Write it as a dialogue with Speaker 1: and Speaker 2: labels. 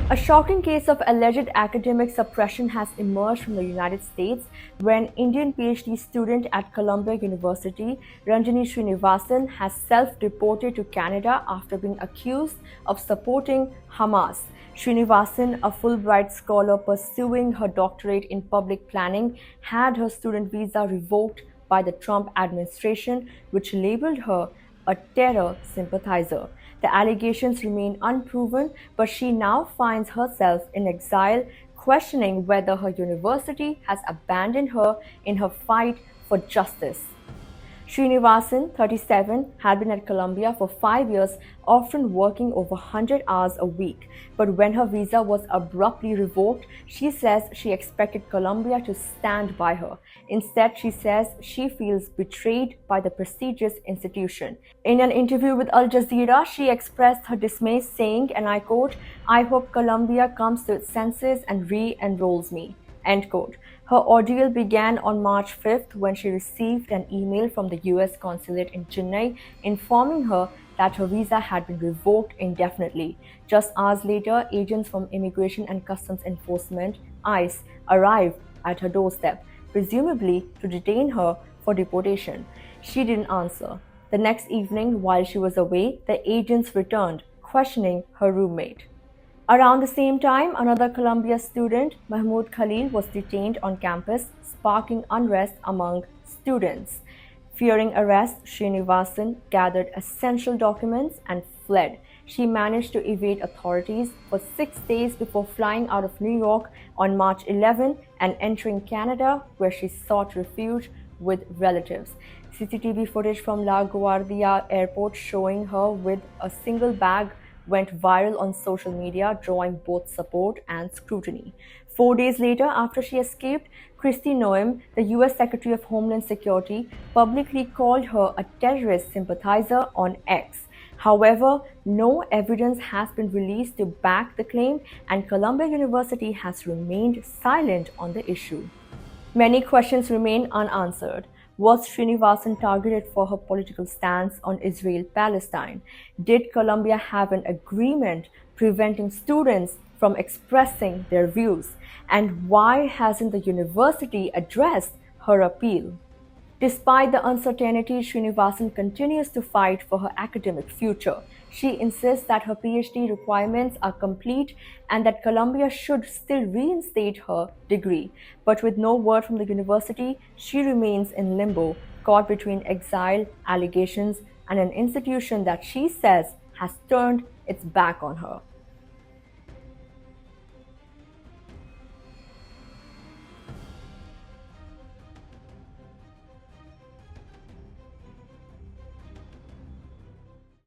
Speaker 1: A shocking case of alleged academic suppression has emerged from the United States when Indian PhD student at Columbia University, Ranjani Srinivasan, has self-deported to Canada after being accused of supporting Hamas. Srinivasan, a Fulbright scholar pursuing her doctorate in public planning, had her student visa revoked by the Trump administration, which labeled her a terror sympathizer. The allegations remain unproven, but she now finds herself in exile, questioning whether her university has abandoned her in her fight for justice. Srinivasan, 37, had been at Columbia for 5 years, often working over 100 hours a week. But when her visa was abruptly revoked, she says she expected Columbia to stand by her. Instead, she says she feels betrayed by the prestigious institution. In an interview with Al Jazeera, she expressed her dismay, saying, and I quote, "I hope Columbia comes to its senses and re-enrolls me." End quote. Her ordeal began on March 5th when she received an email from the US consulate in Chennai informing her that her visa had been revoked indefinitely. Just hours later, agents from Immigration and Customs Enforcement (ICE) arrived at her doorstep, presumably to detain her for deportation. She didn't answer. The next evening, while she was away, the agents returned, questioning her roommate. Around the same time, another Columbia student, Mahmoud Khalil, was detained on campus, sparking unrest among students. Fearing arrest, Srinivasan gathered essential documents and fled. She managed to evade authorities for 6 days before flying out of New York on March 11 and entering Canada, where she sought refuge with relatives. CCTV footage from LaGuardia Airport showing her with a single bag went viral on social media, drawing both support and scrutiny. 4 days later, after she escaped, Kristi Noem, the US Secretary of Homeland Security, publicly called her a terrorist sympathizer on X. However, no evidence has been released to back the claim, and Columbia University has remained silent on the issue. Many questions remain unanswered. Was Srinivasan targeted for her political stance on Israel-Palestine? Did Columbia have an agreement preventing students from expressing their views? And why hasn't the university addressed her appeal? Despite the uncertainty, Srinivasan continues to fight for her academic future. She insists that her PhD requirements are complete and that Columbia should still reinstate her degree. But with no word from the university, she remains in limbo, caught between exile, allegations, and an institution that she says has turned its back on her.